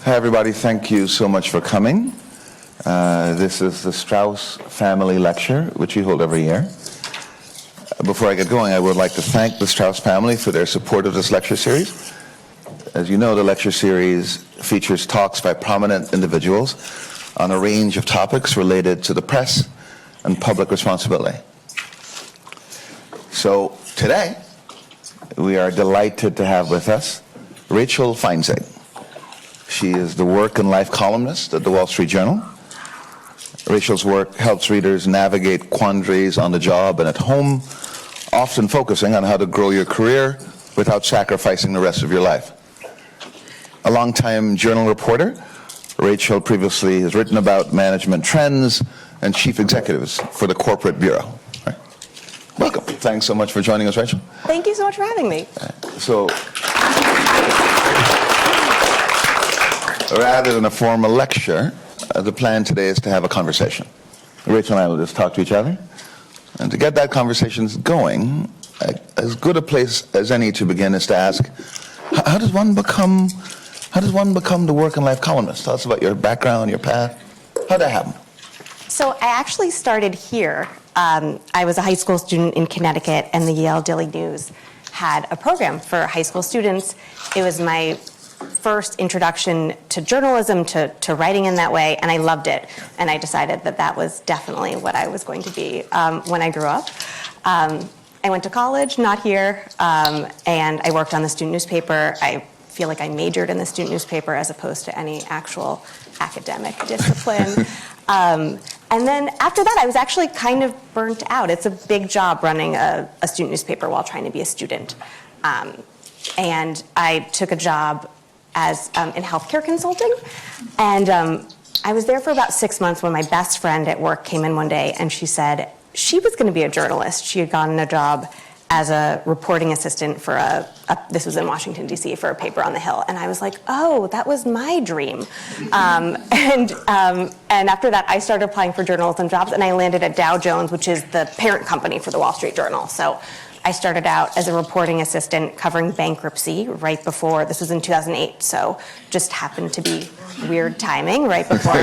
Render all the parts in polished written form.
Hi, everybody. Thank you so much for coming. This is the Straus Family Lecture, which we hold every year. Before I get going, I would like to thank the Straus family for their support of this lecture series. As you know, the lecture series features talks by prominent individuals on a range of topics related to the press and public responsibility. So today, we are delighted to have with us Rachel Feintzeig. She is the work and life columnist at the Wall Street Journal. Rachel's work helps readers navigate quandaries on the job and at home, often focusing on how to grow your career without sacrificing the rest of your life. A longtime journal reporter, Rachel previously has written about management trends and chief executives for the corporate bureau. Right. Welcome. Thanks so much for joining us, Rachel. Thank you so much for having me. Rather than a formal lecture, the plan today is to have a conversation. Rachel and I will just talk to each other. And to get that conversation going, as good a place as any to begin is to ask, how does one become the work and life columnist? Tell us about your background, your path. How did that happen? So I actually started here. I was a high school student in Connecticut, and the Yale Daily News had a program for high school students. It was my first introduction to journalism, to writing in that way, and I loved it. And I decided that that was definitely what I was going to be when I grew up. I went to college, not here, and I worked on the student newspaper. I feel like I majored in the student newspaper as opposed to any actual academic discipline. And then after that, I was actually kind of burnt out. It's a big job running a student newspaper while trying to be a student. And I took a job as in healthcare consulting. And I was there for about 6 months when my best friend at work came in one day and she said she was going to be a journalist. She had gotten a job as a reporting assistant for this was in Washington, D.C., for a paper on the Hill. And I was like, oh, that was my dream. And after that, I started applying for journalism jobs, and I landed at Dow Jones, which is the parent company for the Wall Street Journal. So I started out as a reporting assistant covering bankruptcy right before, this was in 2008, so just happened to be weird timing right before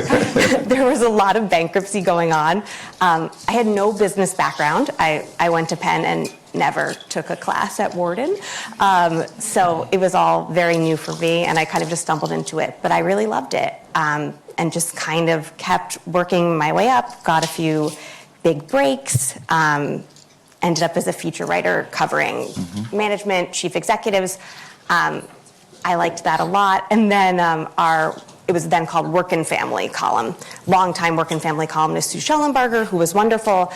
there was a lot of bankruptcy going on. I had no business background. I went to Penn and never took a class at Wharton. So it was all very new for me, and I kind of just stumbled into it, but I really loved it, and just kind of kept working my way up, got a few big breaks, ended up as a feature writer covering management, chief executives. I liked that a lot. And then it was then called Work and Family column. Longtime Work and Family columnist Sue Schellenberger, who was wonderful.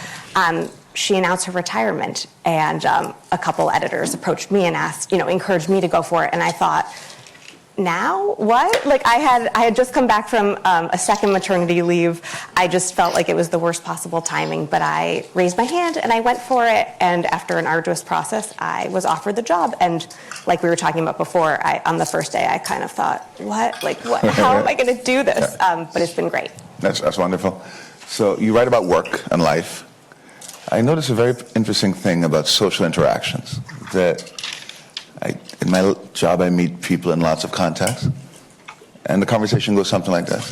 She announced her retirement, and a couple editors approached me and asked, encouraged me to go for it. And I thought, now what? Like I had just come back from a second maternity leave. I just felt like it was the worst possible timing, but I raised my hand and I went for it. And after an arduous process, I was offered the job. And like we were talking about before, on the first day, I kind of thought, what? Like what? How am I going to do this? But it's been great. That's wonderful. So you write about work and life. I noticed a very interesting thing about social interactions that in my job, I meet people in lots of contexts, and the conversation goes something like this.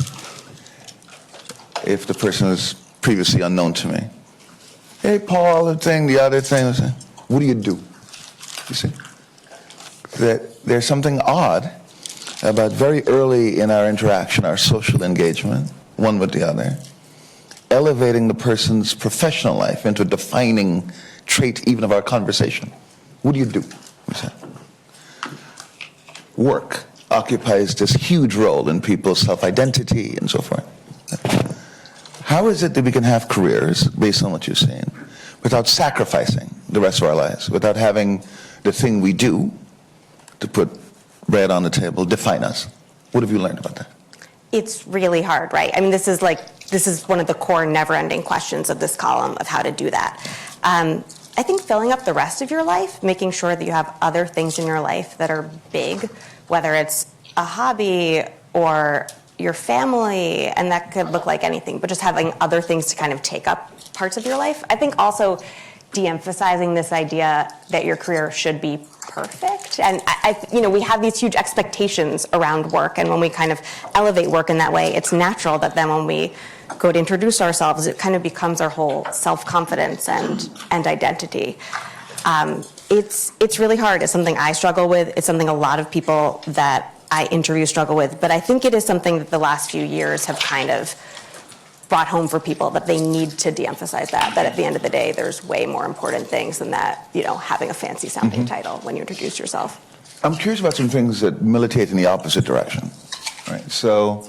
If the person is previously unknown to me, hey, Paul, the other thing, what do you do? You see? That there's something odd about very early in our interaction, our social engagement, one with the other, elevating the person's professional life into a defining trait even of our conversation. What do you do? You see? Work occupies this huge role in people's self-identity and so forth. How is it that we can have careers, based on what you've seen, without sacrificing the rest of our lives, without having the thing we do to put bread on the table define us? What have you learned about that? It's really hard, right? I mean, this is one of the core never-ending questions of this column of how to do that. I think filling up the rest of your life, making sure that you have other things in your life that are big, whether it's a hobby or your family, and that could look like anything, but just having other things to kind of take up parts of your life. I think also de-emphasizing this idea that your career should be perfect. And we have these huge expectations around work, and when we kind of elevate work in that way, it's natural that then when we go to introduce ourselves, it kind of becomes our whole self-confidence and identity. It's really hard. It's something I struggle with. It's something a lot of people that I interview struggle with, but I think it is something that the last few years have kind of brought home for people, that they need to de-emphasize that at the end of the day, there's way more important things than that, having a fancy sounding title when you introduce yourself. I'm curious about some things that militate in the opposite direction, right? So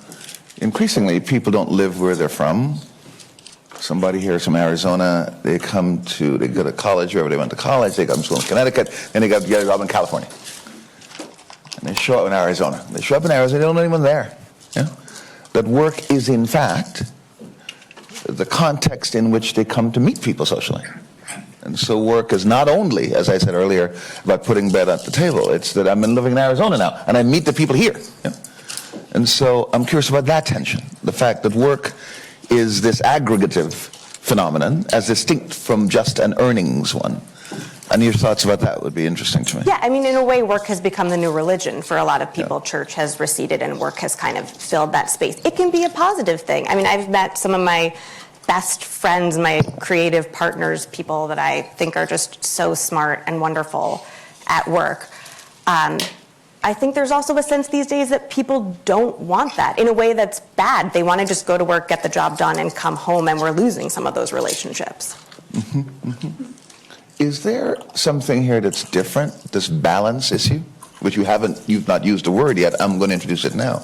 increasingly, people don't live where they're from. Somebody here is from Arizona, they go to college, wherever they went to college, they got to school in Connecticut, then they got to get a job in California. And they show up in Arizona. They show up in Arizona, they don't know anyone there. Yeah? That work is, in fact, the context in which they come to meet people socially. And so work is not only, as I said earlier, about putting bread at the table. It's that I'm living in Arizona now, and I meet the people here. Yeah? And so I'm curious about that tension, the fact that work is this aggregative phenomenon as distinct from just an earnings one. And your thoughts about that would be interesting to me. Yeah, I mean, in a way, work has become the new religion for a lot of people. Yeah. Church has receded and work has kind of filled that space. It can be a positive thing. I mean, I've met some of my best friends, my creative partners, people that I think are just so smart and wonderful at work. I think there's also a sense these days that people don't want that in a way that's bad. They want to just go to work, get the job done, and come home, and we're losing some of those relationships. Mm-hmm, mm-hmm. Is there something here that's different, this balance issue, which you've not used the word yet, I'm going to introduce it now,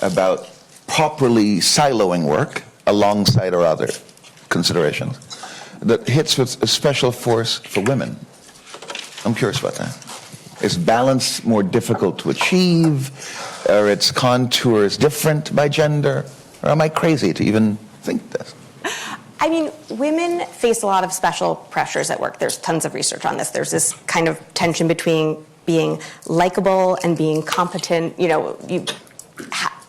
about properly siloing work alongside our other considerations, that hits with a special force for women? I'm curious about that. Is balance more difficult to achieve? Are its contours different by gender? Or am I crazy to even think this? I mean, women face a lot of special pressures at work. There's tons of research on this. There's this kind of tension between being likable and being competent.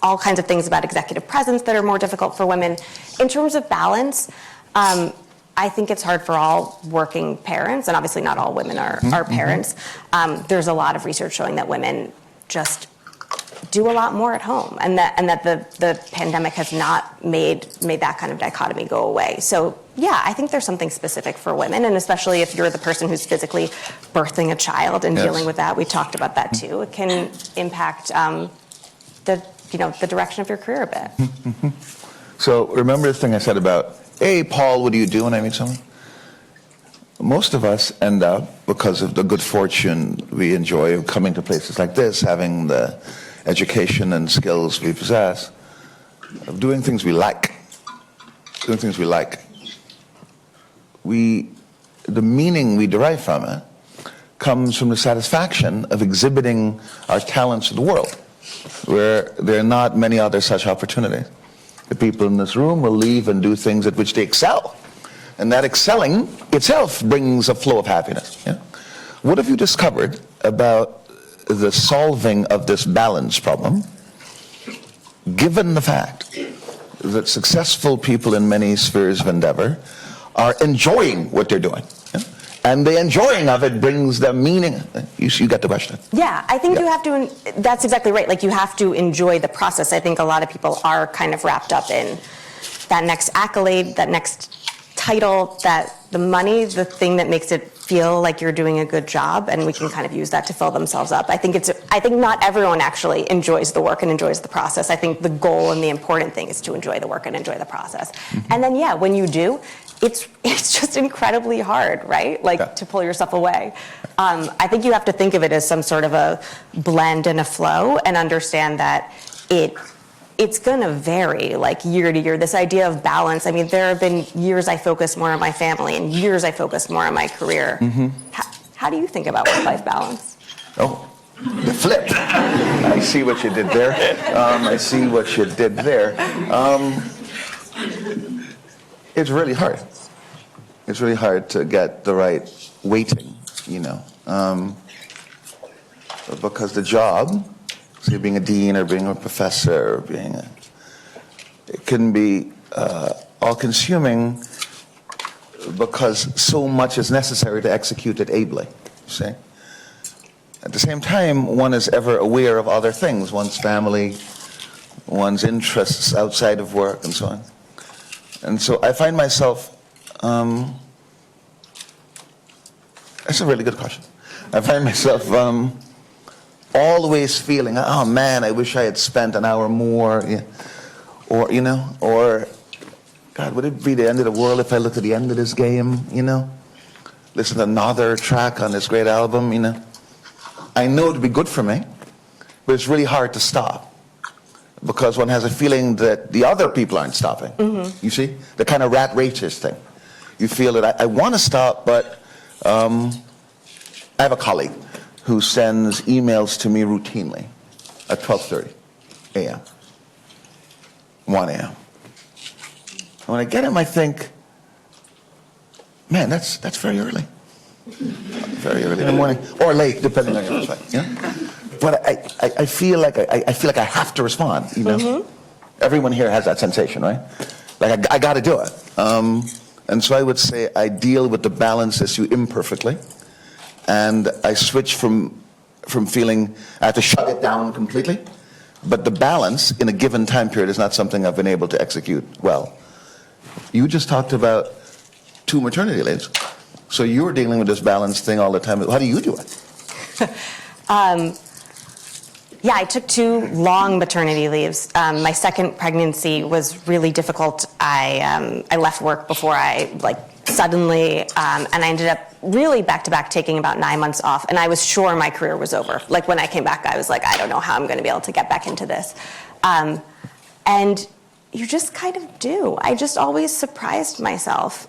All kinds of things about executive presence that are more difficult for women. In terms of balance, I think it's hard for all working parents, and obviously not all women are parents. There's a lot of research showing that women just do a lot more at home, and that the pandemic has not made that kind of dichotomy go away. So yeah, I think there's something specific for women, and especially if you're the person who's physically birthing a child and dealing with that. We talked about that too. It can impact the direction of your career a bit. So remember the thing I said about, hey, Paul, what do you do when I meet someone? Most of us end up, because of the good fortune we enjoy of coming to places like this, having the education and skills we possess, of doing things we like. The meaning we derive from it comes from the satisfaction of exhibiting our talents to the world, where there are not many other such opportunities. The people in this room will leave and do things at which they excel. And that excelling itself brings a flow of happiness. Yeah? What have you discovered about the solving of this balance problem, given the fact that successful people in many spheres of endeavor are enjoying what they're doing? Yeah? And the enjoying of it brings them meaning. You got the question. Yeah, I think you have to, that's exactly right. Like, you have to enjoy the process. I think a lot of people are kind of wrapped up in that next accolade, that next title, that the money, the thing that makes it feel like you're doing a good job, and we can kind of use that to fill themselves up. I think not everyone actually enjoys the work and enjoys the process. I think the goal and the important thing is to enjoy the work and enjoy the process. Mm-hmm. And then, yeah, when you do, it's just incredibly hard, right? To pull yourself away. I think you have to think of it as some sort of a blend and a flow, and understand that it's going to vary year to year. This idea of balance, I mean, there have been years I focused more on my family and years I focused more on my career. Mm-hmm. How do you think about work-life balance? Oh, the flip. I see what you did there. It's really hard. It's really hard to get the right weighting, because the job, say being a dean or being a professor or it can be all-consuming because so much is necessary to execute it ably, you see? At the same time, one is ever aware of other things, one's family, one's interests outside of work, and so on. And so I find myself, that's a really good question. I find myself always feeling, oh man, I wish I had spent an hour more, yeah. Or, you know, or, God, would it be the end of the world if I looked at the end of this game, you know? Listen to another track on this great album, you know? I know it would be good for me, but it's really hard to stop because one has a feeling that the other people aren't stopping. Mm-hmm. You see? The kind of rat races thing. You feel that I want to stop, but I have a colleague who sends emails to me routinely at 12:30 a.m., 1 a.m. And when I get him, I think, man, that's very early. Very early in the morning, or late, depending on your perspective. Yeah? But I feel like I have to respond. You know, mm-hmm. Everyone here has that sensation, right? Like I got to do it. And so I would say I deal with the balance issue imperfectly, and I switch from feeling I have to shut it down completely. But the balance in a given time period is not something I've been able to execute well. You just talked about 2 maternity leaves. So you're dealing with this balance thing all the time. How do you do it? Yeah, I took 2 long maternity leaves. My second pregnancy was really difficult. I left work before I suddenly, and I ended up really back-to-back taking about 9 months off, and I was sure my career was over. Like when I came back, I was like, I don't know how I'm going to be able to get back into this. And you just kind of do. I just always surprised myself.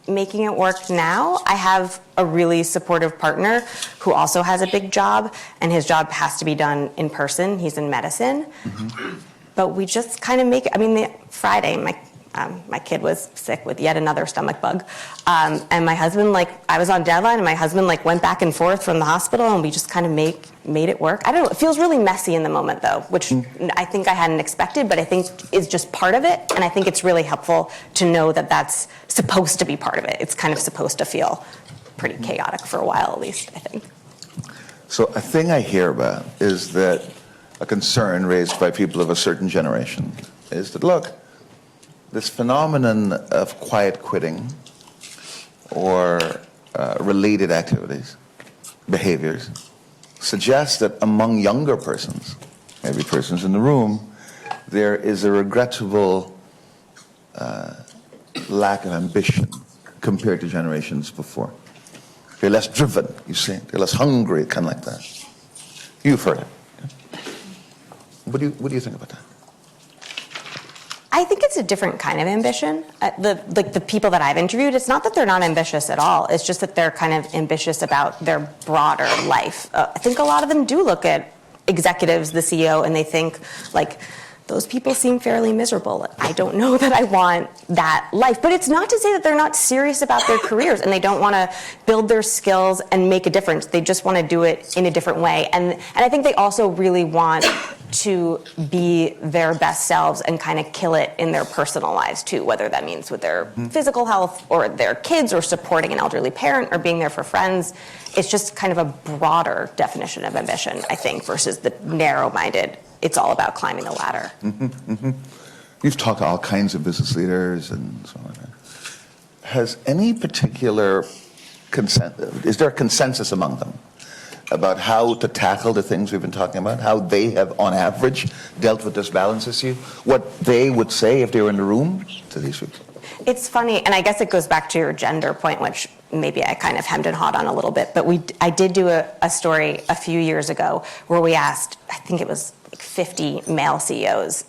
Making it work now, I have a really supportive partner who also has a big job, and his job has to be done in person. He's in medicine. Mm-hmm. But we just kind of make it. I mean, Friday, my kid was sick with yet another stomach bug. And my husband, I was on deadline, and my husband, went back and forth from the hospital, and we just kind of made it work. I don't know. It feels really messy in the moment, though, which I think I hadn't expected, but I think is just part of it. And I think it's really helpful to know that that's supposed to be part of it. It's kind of supposed to feel pretty chaotic for a while, at least, I think. So a thing I hear about is that a concern raised by people of a certain generation is that, look, this phenomenon of quiet quitting or related activities, behaviors, suggests that among younger persons, maybe persons in the room, there is a regrettable lack of ambition compared to generations before. They're less driven, you see. They're less hungry, kind of like that. You've heard it. What do you think about that? I think it's a different kind of ambition. The people that I've interviewed, it's not that they're not ambitious at all. It's just that they're kind of ambitious about their broader life. I think a lot of them do look at executives, the CEO, and they think, those people seem fairly miserable. I don't know that I want that life. But it's not to say that they're not serious about their careers and they don't want to build their skills and make a difference. They just want to do it in a different way. And I think they also really want to be their best selves and kind of kill it in their personal lives too, whether that means with their physical health or their kids or supporting an elderly parent or being there for friends. It's just kind of a broader definition of ambition, I think, versus the narrow-minded, it's all about climbing the ladder. Mm-hmm, mm-hmm. You've talked to all kinds of business leaders and so on. Has any particular is there a consensus among them about how to tackle the things we've been talking about, how they have, on average, dealt with this balance issue, what they would say if they were in the room to these people? It's funny, and I guess it goes back to your gender point, which maybe I kind of hemmed and hawed on a little bit, but I did do a story a few years ago where we asked, I think it was 50 male CEOs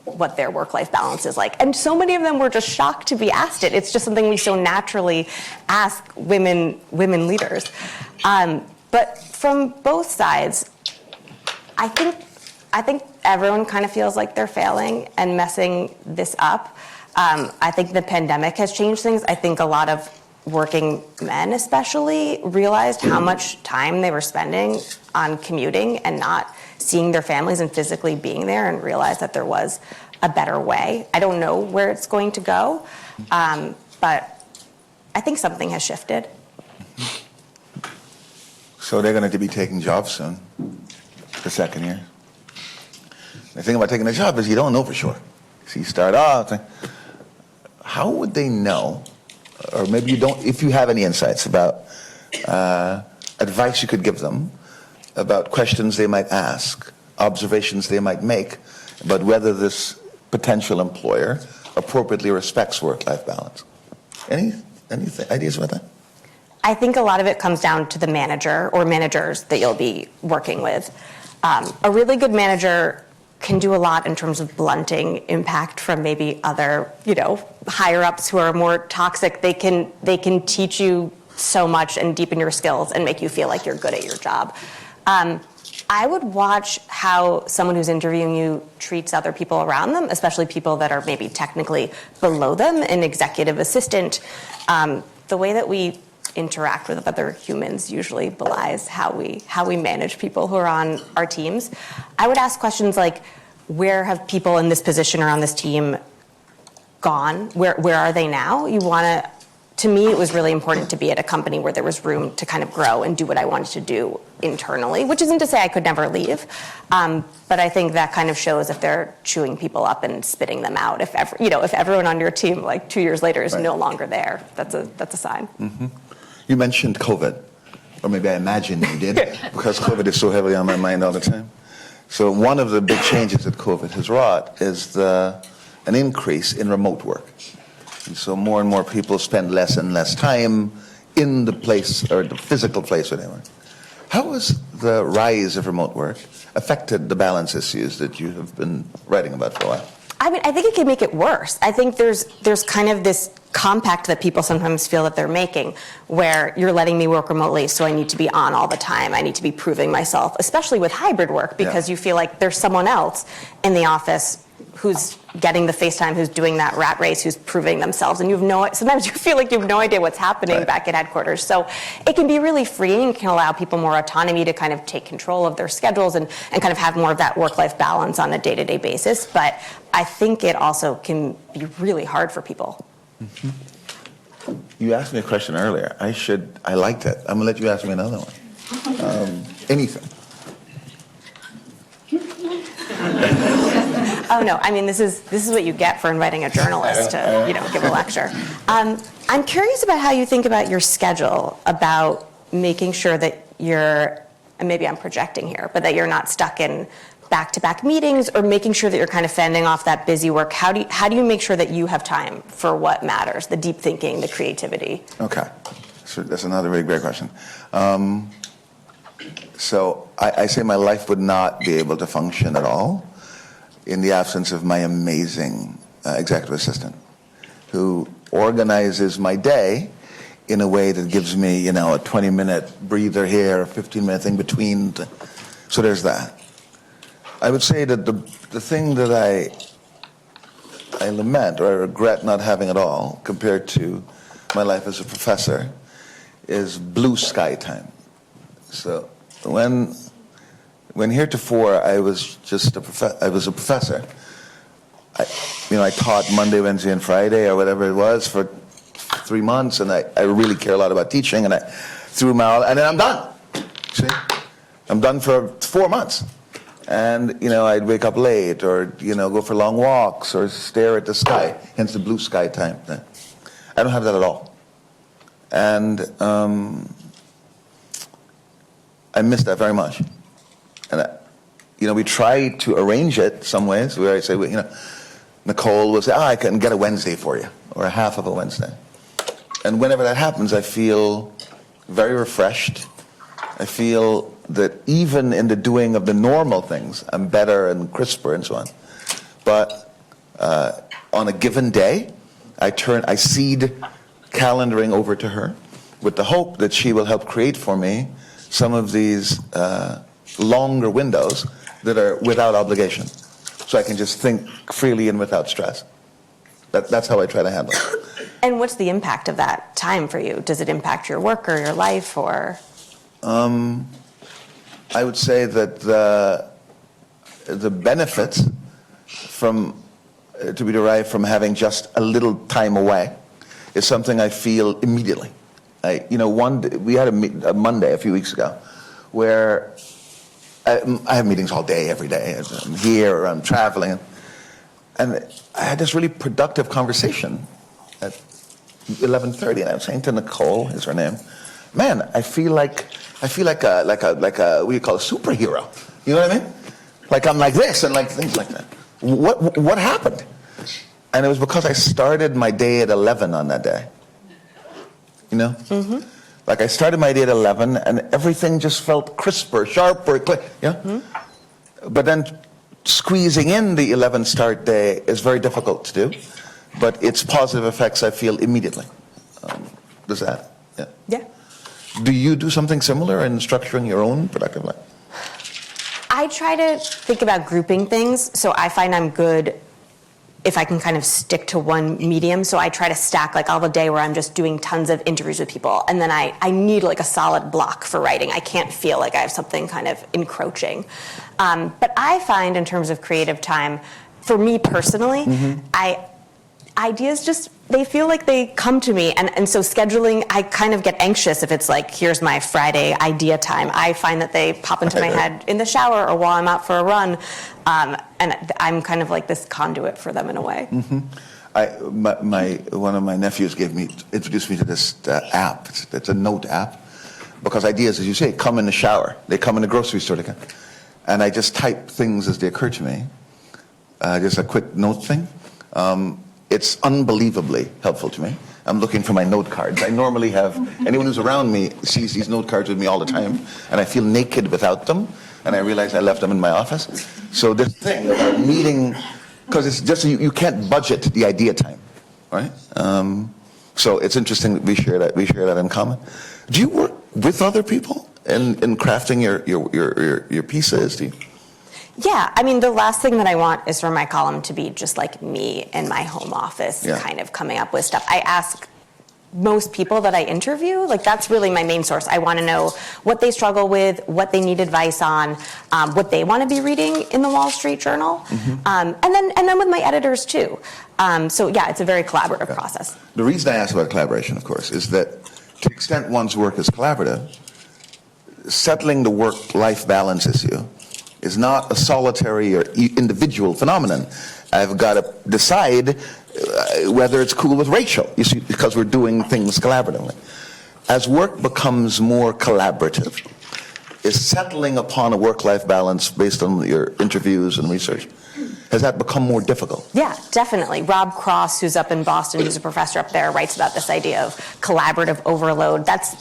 what their work-life balance is like. And so many of them were just shocked to be asked it. It's just something we so naturally ask women leaders. But from both sides, I think everyone kind of feels like they're failing and messing this up. I think the pandemic has changed things. I think a lot of working men especially realized how much time they were spending on commuting and not seeing their families and physically being there, and realized that there was a better way. I don't know where it's going to go, but I think something has shifted. So they're going to be taking jobs soon, the second year. The thing about taking a job is you don't know for sure. So you start off, how would they know, or maybe you don't, if you have any insights about advice you could give them, about questions they might ask, observations they might make, about whether this potential employer appropriately respects work-life balance. Any ideas about that? I think a lot of it comes down to the manager or managers that you'll be working with. A really good manager can do a lot in terms of blunting impact from maybe other, higher ups who are more toxic. They can teach you so much and deepen your skills and make you feel like you're good at your job. I would watch how someone who's interviewing you treats other people around them, especially people that are maybe technically below them, an executive assistant. The way that we interact with other humans usually belies how we manage people who are on our teams. I would ask questions like, where have people in this position or on this team gone? Where are they now? To me, it was really important to be at a company where there was room to kind of grow and do what I wanted to do internally, which isn't to say I could never leave. But I think that kind of shows if they're chewing people up and spitting them out. If everyone on your team, like 2 years later, is no longer there, that's a sign. Mm-hmm. You mentioned COVID, or maybe I imagine you did, because COVID is so heavily on my mind all the time. So one of the big changes that COVID has wrought is an increase in remote work. And so more and more people spend less and less time in the place, or the physical place where they work. How has the rise of remote work affected the balance issues that you have been writing about for a while? I mean, I think it can make it worse. I think there's kind of this compact that people sometimes feel that they're making, where you're letting me work remotely, so I need to be on all the time. I need to be proving myself, especially with hybrid work, because you feel like there's someone else in the office who's getting the FaceTime, who's doing that rat race, who's proving themselves, and sometimes you feel like you have no idea what's happening back at headquarters. So it can be really freeing, can allow people more autonomy to kind of take control of their schedules and kind of have more of that work-life balance on a day-to-day basis. But I think it also can be really hard for people. Mm-hmm. You asked me a question earlier. I liked it. I'm gonna let you ask me another one. Anything. Oh no! I mean, this is what you get for inviting a journalist to give a lecture. I'm curious about how you think about your schedule, about making sure that you're, and maybe I'm projecting here, but that you're not stuck in back-to-back meetings, or making sure that you're kind of fending off that busy work. How do you make sure that you have time for what matters, the deep thinking, the creativity? Okay, so that's another really great question. So I say my life would not be able to function at all in the absence of my amazing executive assistant, who organizes my day in a way that gives me, a 20-minute breather here, a 15-minute thing between. So there's that. I would say that the thing that I lament, or I regret not having at all, compared to my life as a professor, is blue sky time. So when heretofore I was a professor, I taught Monday, Wednesday, and Friday, or whatever it was, for 3 months, and I really care a lot about teaching, and I threw them out, and then I'm done. See, I'm done for 4 months, and I'd wake up late, or go for long walks, or stare at the sky. Hence the blue sky time. I don't have that at all, and I miss that very much. And we try to arrange it some ways where I say, Nicole will say, I can get a Wednesday for you, or a half of a Wednesday. And whenever that happens, I feel very refreshed. I feel that even in the doing of the normal things, I'm better and crisper and so on. But on a given day, I cede calendaring over to her with the hope that she will help create for me some of these longer windows that are without obligation, so I can just think freely and without stress. That's how I try to handle it. And what's the impact of that time for you? Does it impact your work or your life, or? I would say that the benefits to be derived from having just a little time away is something I feel immediately. We had a Monday a few weeks ago where I have meetings all day, every day. I'm here or I'm traveling. And I had this really productive conversation at 11:30, and I was saying to Nicole, is her name, man, I feel like a what do you call a superhero? You know what I mean? Like I'm like this and like things like that. What happened? And it was because I started my day at 11 on that day. You know? Mm-hmm. Like I started my day at 11 and everything just felt crisper, sharper, yeah? Mm-hmm. But then squeezing in the 11 start day is very difficult to do, but its positive effects I feel immediately. Does that? Yeah. Yeah. Do you do something similar in structuring your own productive life? I try to think about grouping things, so I find I'm good if I can kind of stick to one medium. So I try to stack, like I'll have a day where I'm just doing tons of interviews with people, and then I need like a solid block for writing. I can't feel like I have something kind of encroaching. But I find in terms of creative time, for me personally, ideas just, they feel like they come to me. And so scheduling, I kind of get anxious if it's like, here's my Friday idea time. I find that they pop into my head in the shower or while I'm out for a run. And I'm kind of like this conduit for them in a way. One of my nephews introduced me to this app. It's a note app. Because ideas, as you say, come in the shower. They come in the grocery store. And I just type things as they occur to me. Just a quick note thing. It's unbelievably helpful to me. I'm looking for my note cards. I normally have, anyone who's around me sees these note cards with me all the time, and I feel naked without them, and I realize I left them in my office. So this thing about meeting, because it's just, you can't budget the idea time, right? So it's interesting that we share that in common. Do you work with other people in crafting your pieces? Do you? Yeah, I mean, the last thing that I want is for my column to be just like me in my home office kind of coming up with stuff. I ask most people that I interview, like that's really my main source. I want to know what they struggle with, what they need advice on, what they want to be reading in the Wall Street Journal, and then with my editors too. So yeah, it's a very collaborative process. The reason I ask about collaboration, of course, is that to the extent one's work is collaborative, settling the work-life balance issue is not a solitary or individual phenomenon. I've got to decide whether it's cool with Rachel, you see, because we're doing things collaboratively. As work becomes more collaborative, is settling upon a work-life balance based on your interviews and research, has that become more difficult? Yeah, definitely. Rob Cross, who's up in Boston, who's a professor up there, writes about this idea of collaborative overload. That's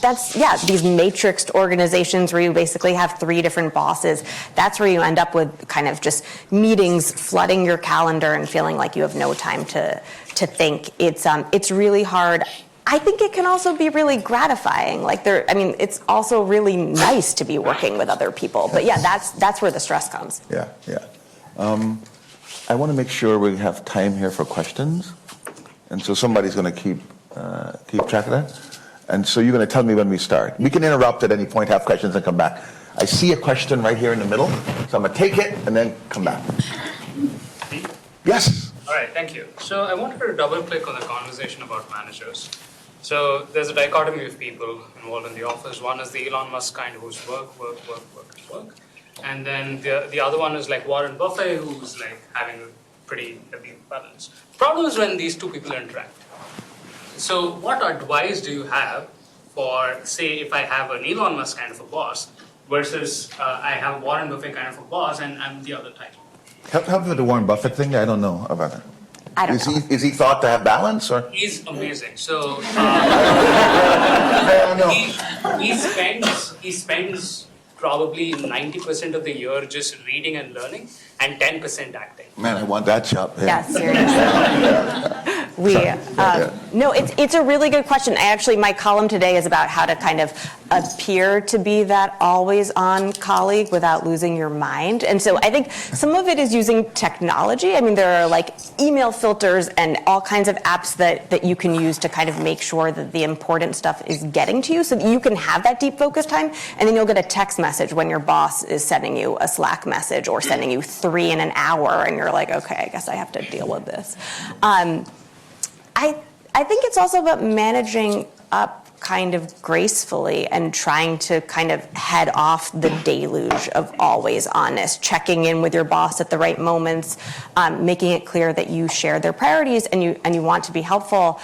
these matrixed organizations where you basically have 3 different bosses. That's where you end up with kind of just meetings flooding your calendar and feeling like you have no time to think. It's really hard. I think it can also be really gratifying. It's also really nice to be working with other people. But yeah, that's where the stress comes. Yeah. I want to make sure we have time here for questions, and so somebody's going to keep track of that. And so you're going to tell me when we start. We can interrupt at any point, have questions, and come back. I see a question right here in the middle, so I'm going to take it and then come back. Yes. All right, thank you. So I wanted to double-click on the conversation about managers. So there's a dichotomy of people involved in the office. One is the Elon Musk kind who's work. And then the other one is like Warren Buffett, who's like having a pretty heavy balance. Problem is when these two people interact. So what advice do you have for, say, if I have an Elon Musk kind of a boss versus I have Warren Buffett kind of a boss and I'm the other type? Help me with the Warren Buffett thing. I don't know about that. I don't know. Is he thought to have balance, or? He's amazing. So I don't know. he spends probably 90% of the year just reading and learning, and 10% acting. Man, I want that job. Yeah, seriously. No, it's a really good question. My column today is about how to kind of appear to be that always-on colleague without losing your mind. And so I think some of it is using technology. I mean, there are like email filters and all kinds of apps that you can use to kind of make sure that the important stuff is getting to you so that you can have that deep focus time, and then you'll get a text message when your boss is sending you a Slack message or sending you 3 in an hour, and you're like, okay, I guess I have to deal with this. I think it's also about managing up kind of gracefully and trying to kind of head off the deluge of always honest, checking in with your boss at the right moments, making it clear that you share their priorities and you want to be helpful,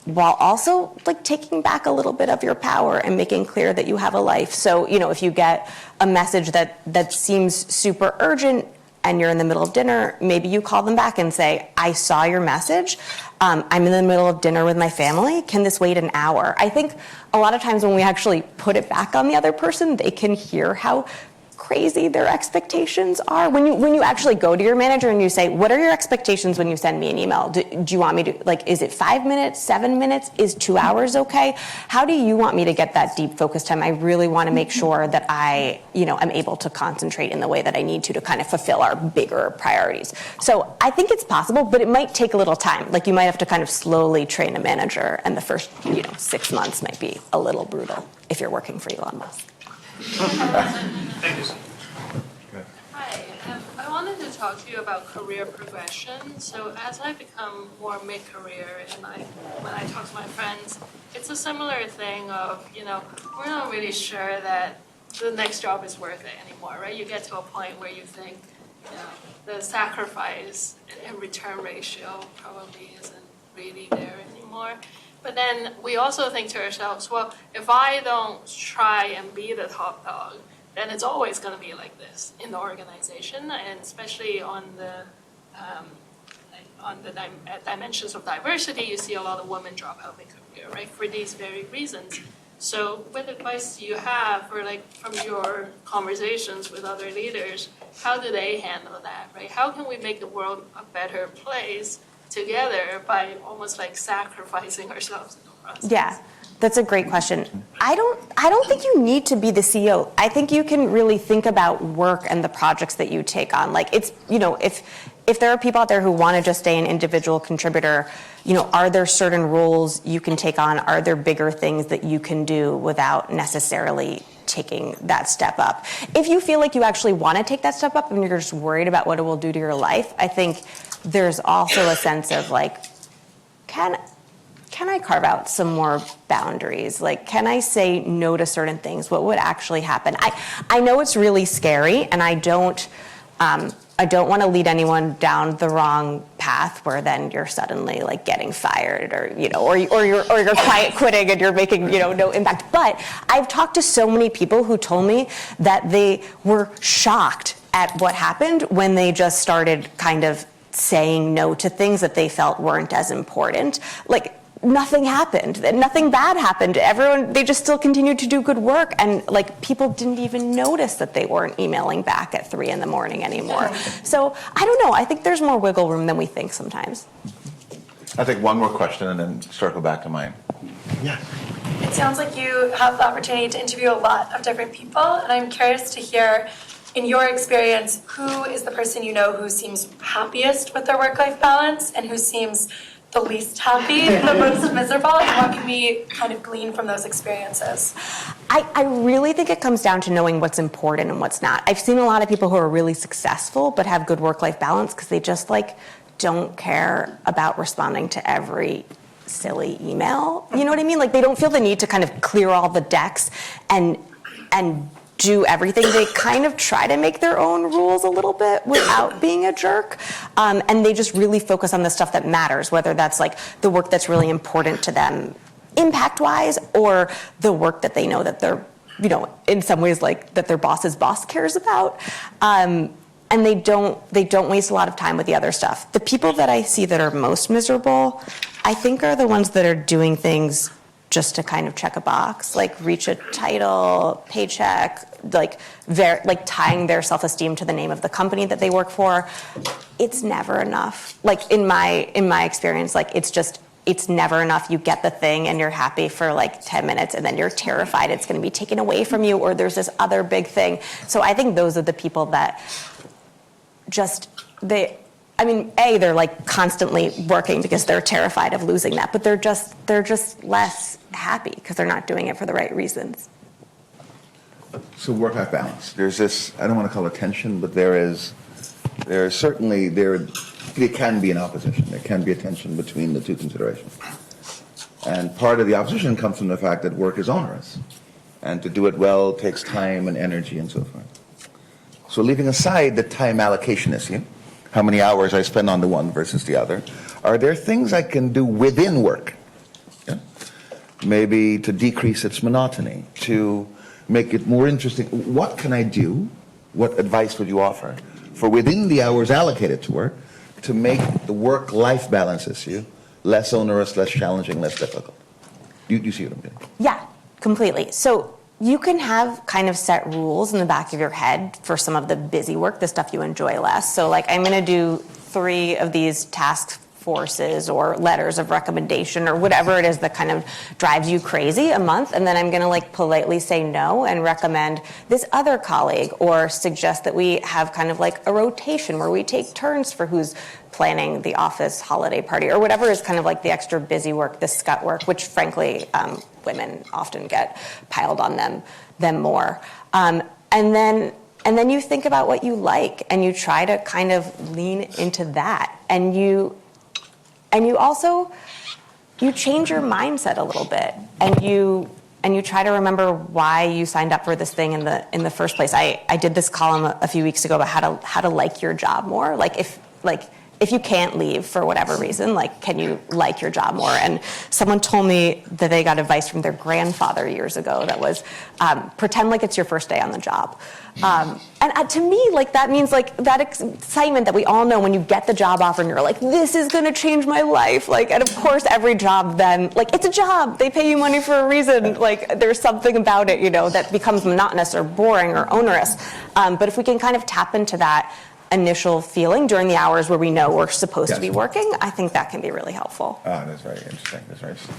while also like taking back a little bit of your power and making clear that you have a life. So, if you get a message that seems super urgent and you're in the middle of dinner, maybe you call them back and say, I saw your message. I'm in the middle of dinner with my family. Can this wait an hour? I think a lot of times when we actually put it back on the other person, they can hear how crazy their expectations are. When you actually go to your manager and you say, what are your expectations when you send me an email? Do you want me to, is it 5 minutes, 7 minutes? Is 2 hours okay? How do you want me to get that deep focus time? I really want to make sure that I, am able to concentrate in the way that I need to kind of fulfill our bigger priorities. So I think it's possible, but it might take a little time. Like you might have to kind of slowly train a manager, and the first, 6 months might be a little brutal if you're working for Elon Musk. Thank you. Hi, I wanted to talk to you about career progression. So as I become more mid-career and when I talk to my friends, it's a similar thing of, we're not really sure that the next job is worth it anymore, right? You get to a point where you think, the sacrifice and return ratio probably isn't really there anymore. But then we also think to ourselves, well, if I don't try and be the top dog, then it's always going to be like this in the organization, and especially on the dimensions of diversity, you see a lot of women drop out of career, right, for these very reasons. So what advice do you have, or from your conversations with other leaders, how do they handle that, right? How can we make the world a better place together by almost sacrificing ourselves in the process? Yeah, that's a great question. I don't think you need to be the CEO. I think you can really think about work and the projects that you take on. It's, if there are people out there who want to just stay an individual contributor, are there certain roles you can take on? Are there bigger things that you can do without necessarily taking that step up? If you feel like you actually want to take that step up and you're just worried about what it will do to your life, I think there's also a sense of can I carve out some more boundaries? Can I say no to certain things? What would actually happen? I know it's really scary, and I don't want to lead anyone down the wrong path where then you're suddenly getting fired, or you're quiet quitting and you're making no impact. But I've talked to so many people who told me that they were shocked at what happened when they just started kind of saying no to things that they felt weren't as important. Nothing happened. Nothing bad happened. They just still continued to do good work, and people didn't even notice that they weren't emailing back at 3 a.m. anymore. So I don't know. I think there's more wiggle room than we think sometimes. I'll take one more question and then circle back to mine. Yeah. It sounds like you have the opportunity to interview a lot of different people, and I'm curious to hear, in your experience, who is the person who seems happiest with their work-life balance and who seems the least happy, the most miserable, and what can we kind of glean from those experiences? I really think it comes down to knowing what's important and what's not. I've seen a lot of people who are really successful but have good work-life balance because they just don't care about responding to every silly email. You know what I mean? They don't feel the need to kind of clear all the decks and do everything. They kind of try to make their own rules a little bit without being a jerk. And they just really focus on the stuff that matters, whether that's the work that's really important to them impact-wise, or the work that they know that they're, in some ways that their boss's boss cares about. And they don't waste a lot of time with the other stuff. The people that I see that are most miserable, I think, are the ones that are doing things just to kind of check a box, reach a title, paycheck, tying their self-esteem to the name of the company that they work for. It's never enough. In my experience, it's never enough. You get the thing and you're happy for 10 minutes, and then you're terrified it's going to be taken away from you, or there's this other big thing. So I think those are the people that they're constantly working because they're terrified of losing that, but they're just less happy because they're not doing it for the right reasons. So work-life balance. There's this, I don't want to call it tension, but there is certainly, There can be an opposition. There can be a tension between the two considerations. And part of the opposition comes from the fact that work is onerous. And to do it well takes time and energy and so forth. So leaving aside the time allocation issue, how many hours I spend on the one versus the other, are there things I can do within work? Yeah? Maybe to decrease its monotony, to make it more interesting. What can I do? What advice would you offer for within the hours allocated to work to make the work-life balance issue less onerous, less challenging, less difficult? You see what I'm getting? Yeah, completely. So you can have kind of set rules in the back of your head for some of the busy work, the stuff you enjoy less. So like, I'm going to do 3 of these task forces or letters of recommendation or whatever it is that kind of drives you crazy a month, and then I'm going to like politely say no and recommend this other colleague, or suggest that we have kind of like a rotation where we take turns for who's planning the office holiday party, or whatever is kind of like the extra busy work, the scut work, which frankly women often get piled on them more. And then you think about what you like, and you try to kind of lean into that, and you also change your mindset a little bit, and you try to remember why you signed up for this thing in the first place. I did this column a few weeks ago about how to like your job more. If you can't leave for whatever reason, like, can you like your job more? And someone told me that they got advice from their grandfather years ago that was, pretend like it's your first day on the job. And to me, like, that means like that excitement that we all know when you get the job offer and you're like, this is going to change my life. Like, and of course, every job then, like, it's a job. They pay you money for a reason. Like, there's something about it, that becomes monotonous or boring or onerous. But if we can kind of tap into that initial feeling during the hours where we know we're supposed to be working, I think that can be really helpful. That's very interesting. That's very interesting.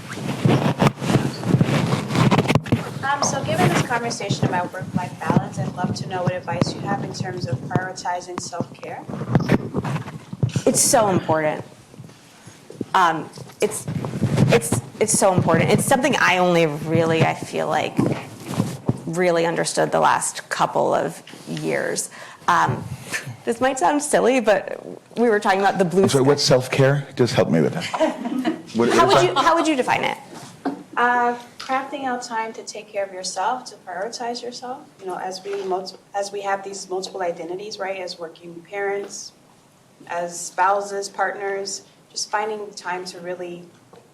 So given this conversation about work-life balance, I'd love to know what advice you have in terms of prioritizing self-care. It's so important. It's so important. It's something I only really, I feel like, really understood the last couple of years. This might sound silly, but we were talking about the blue. So what's self-care? Just help me with that. How would you define it? Crafting out time to take care of yourself, to prioritize yourself. As we have these multiple identities, right? As working parents, as spouses, partners, just finding time to really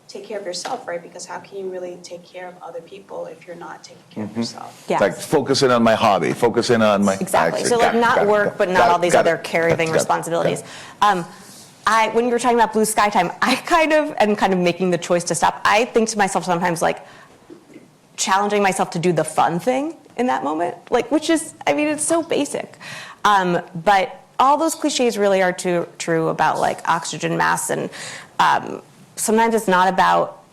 take care of yourself, right? Because how can you really take care of other people if you're not taking care of yourself? Yeah. Like focusing on my hobby, focusing on my... Exactly. So like not work, but not all these other caregiving responsibilities. When you were talking about blue sky time, I kind of making the choice to stop, I think to myself sometimes like challenging myself to do the fun thing in that moment, like, which is, I mean, it's so basic. But all those cliches really are true about like oxygen masks, and sometimes it's not about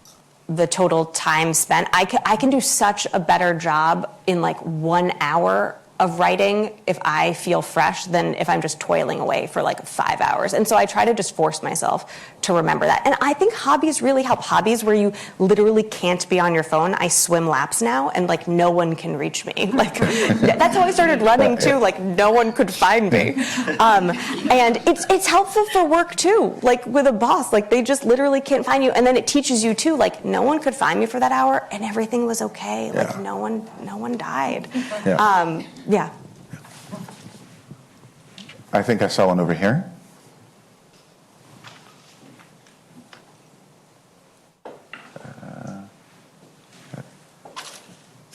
the total time spent. I can do such a better job in like 1 hour of writing if I feel fresh than if I'm just toiling away for like 5 hours. And so I try to just force myself to remember that. And I think hobbies really help. Hobbies where you literally can't be on your phone. I swim laps now, and like no one can reach me. Like that's how I started running too. Like no one could find me. And it's helpful for work too. Like with a boss, like they just literally can't find you. And then it teaches you too, like no one could find me for that hour and everything was okay. Like no one died. Yeah. I think I saw one over here.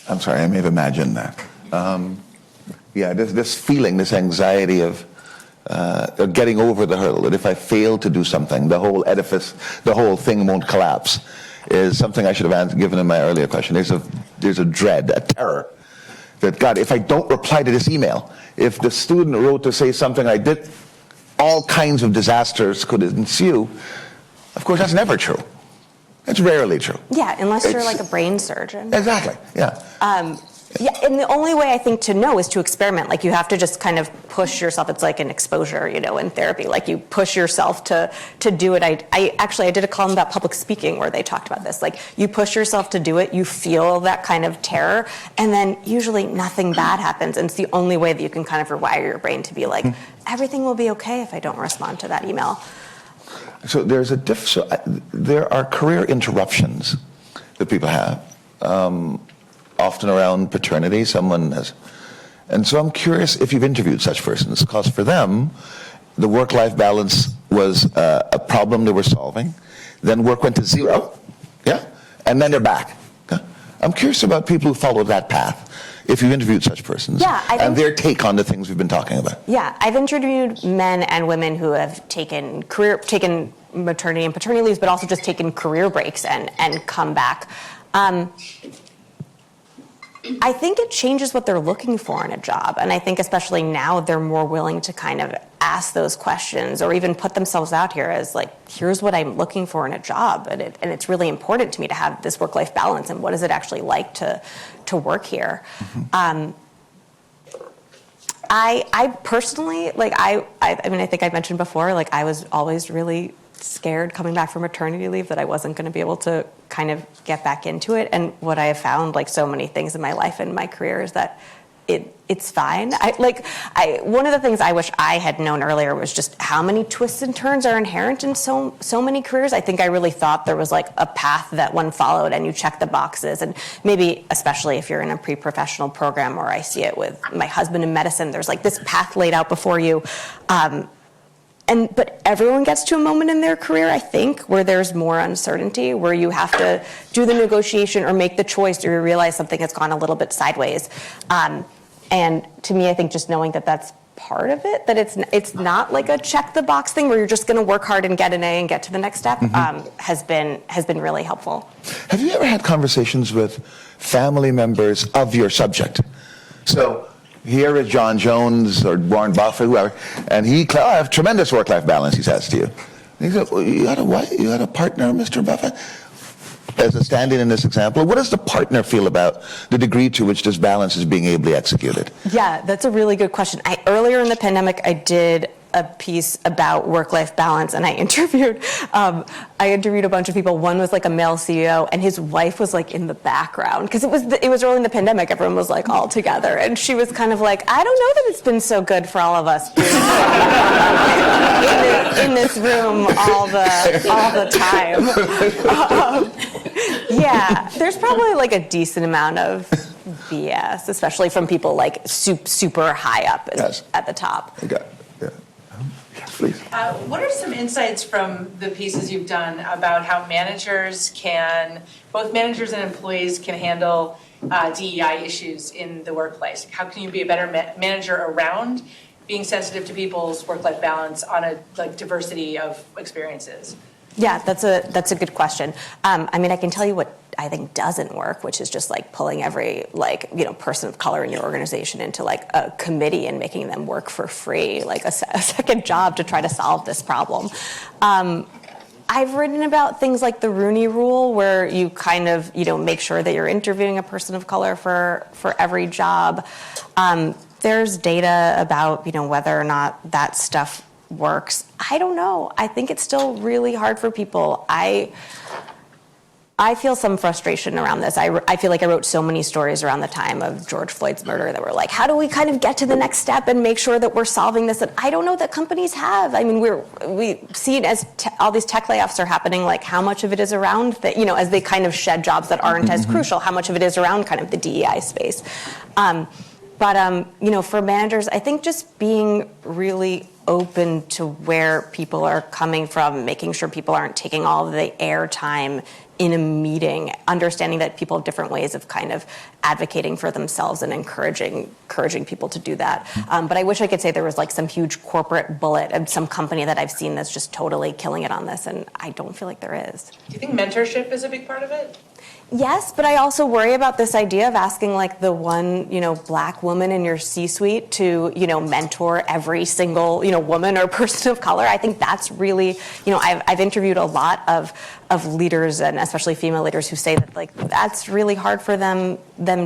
I'm sorry, I may have imagined that. This feeling, this anxiety of getting over the hurdle, that if I fail to do something, the whole edifice, the whole thing won't collapse, is something I should have given in my earlier question. There's a dread, a terror, that God, if I don't reply to this email, if the student wrote to say something I did, all kinds of disasters could ensue. Of course, that's never true. It's rarely true. Yeah, unless you're like a brain surgeon. Exactly, yeah. And the only way I think to know is to experiment. Like you have to just kind of push yourself. It's like an exposure, in therapy. Like you push yourself to do it. I did a column about public speaking where they talked about this. Like you push yourself to do it, you feel that kind of terror, and then usually nothing bad happens. And it's the only way that you can kind of rewire your brain to be like, everything will be okay if I don't respond to that email. So there's a there are career interruptions that people have, often around paternity. Someone has, and so I'm curious if you've interviewed such persons, because for them, the work-life balance was a problem they were solving. Then work went to zero, yeah, and then they're back. Okay? I'm curious about people who follow that path. If you've interviewed such persons, and their take on the things we've been talking about. Yeah, I've interviewed men and women who have taken maternity and paternity leaves, but also just taken career breaks and come back. I think it changes what they're looking for in a job, and I think especially now they're more willing to kind of ask those questions or even put themselves out here as like, here's what I'm looking for in a job, and it's really important to me to have this work-life balance, and what is it actually like to work here. Mm-hmm. I personally, like, I mean, I think I mentioned before, like, I was always really scared coming back from maternity leave that I wasn't going to be able to kind of get back into it. And what I have found, like so many things in my life and my career, is that it's fine. One of the things I wish I had known earlier was just how many twists and turns are inherent in so many careers. I think I really thought there was like a path that one followed and you check the boxes. And maybe especially if you're in a pre-professional program, or I see it with my husband in medicine, there's like this path laid out before you. But everyone gets to a moment in their career, I think, where there's more uncertainty, where you have to do the negotiation or make the choice, or you realize something has gone a little bit sideways. And to me, I think just knowing that that's part of it, that it's not like a check the box thing where you're just going to work hard and get an A and get to the next step, has been really helpful. Have you ever had conversations with family members of your subject? So here is John Jones or Warren Buffett, whoever, and I have tremendous work-life balance, he says to you. And he said, well, you got a what? You got a partner, Mr. Buffett? As a stand-in in this example, what does the partner feel about the degree to which this balance is being ably executed? Yeah, that's a really good question. Earlier in the pandemic, I did a piece about work-life balance, and I interviewed a bunch of people. One was like a male CEO, and his wife was like in the background because it was early in the pandemic. Everyone was like all together, and she was kind of like, I don't know that it's been so good for all of us in this room all the time. Yeah, there's probably like a decent amount of BS, especially from people like super high up at the top. Okay. Please. What are some insights from the pieces you've done about how both managers and employees can handle DEI issues in the workplace? How can you be a better manager around being sensitive to people's work-life balance on a diversity of experiences? Yeah, that's a good question. I mean, I can tell you what I think doesn't work, which is just like pulling every person of color in your organization into like a committee and making them work for free, like a second job to try to solve this problem. I've written about things like the Rooney Rule, where you kind of make sure that you're interviewing a person of color for every job. There's data about whether or not that stuff works. I don't know. I think it's still really hard for people. I feel some frustration around this. I feel like I wrote so many stories around the time of George Floyd's murder that were like, how do we kind of get to the next step and make sure that we're solving this? And I don't know that companies have. I mean, we see it as all these tech layoffs are happening, like how much of it is around that, as they kind of shed jobs that aren't as crucial, how much of it is around kind of the DEI space. But for managers, I think just being really open to where people are coming from, making sure people aren't taking all of the airtime in a meeting, understanding that people have different ways of kind of advocating for themselves and encouraging people to do that. But I wish I could say there was like some huge corporate bullet of some company that I've seen that's just totally killing it on this, and I don't feel like there is. Do you think mentorship is a big part of it? Yes, but I also worry about this idea of asking like the one, black woman in your C-suite to, mentor every single, woman or person of color. I think that's really, I've interviewed a lot of leaders, and especially female leaders, who say that like that's really hard for them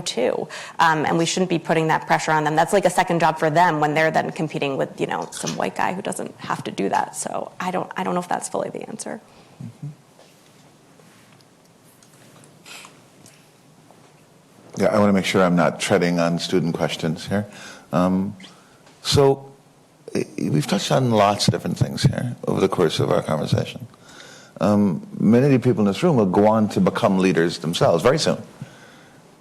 too, and we shouldn't be putting that pressure on them. That's like a second job for them when they're then competing with, some white guy who doesn't have to do that. So I don't know if that's fully the answer. Mm-hmm. Yeah, I want to make sure I'm not treading on student questions here. So we've touched on lots of different things here over the course of our conversation. Many of the people in this room will go on to become leaders themselves very soon.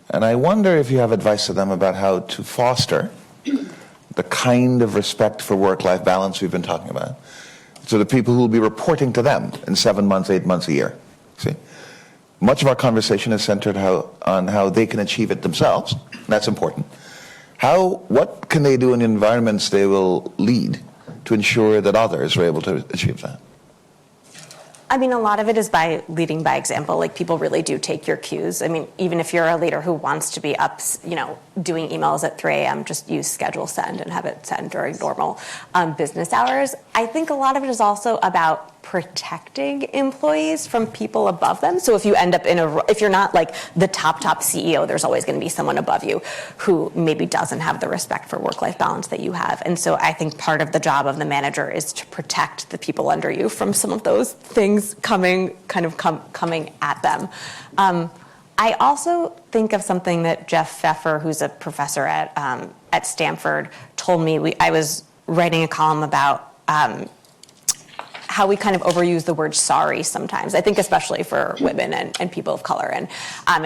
And I wonder if you have advice to them about how to foster the kind of respect for work-life balance we've been talking about. So the people who will be reporting to them in 7 months, 8 months, a year. See? Much of our conversation is centered on how they can achieve it themselves. That's important. What can they do in the environments they will lead to ensure that others are able to achieve that? I mean, a lot of it is by leading by example. Like, people really do take your cues. I mean, even if you're a leader who wants to be up, doing emails at 3 a.m., just use schedule send and have it send during normal business hours. I think a lot of it is also about protecting employees from people above them. So if you end up if you're not like the top CEO, there's always going to be someone above you who maybe doesn't have the respect for work-life balance that you have. And so I think part of the job of the manager is to protect the people under you from some of those things coming at them. I also think of something that Jeff Pfeffer, who's a professor at Stanford, told me. I was writing a column about how we kind of overuse the word sorry sometimes, I think especially for women and people of color. And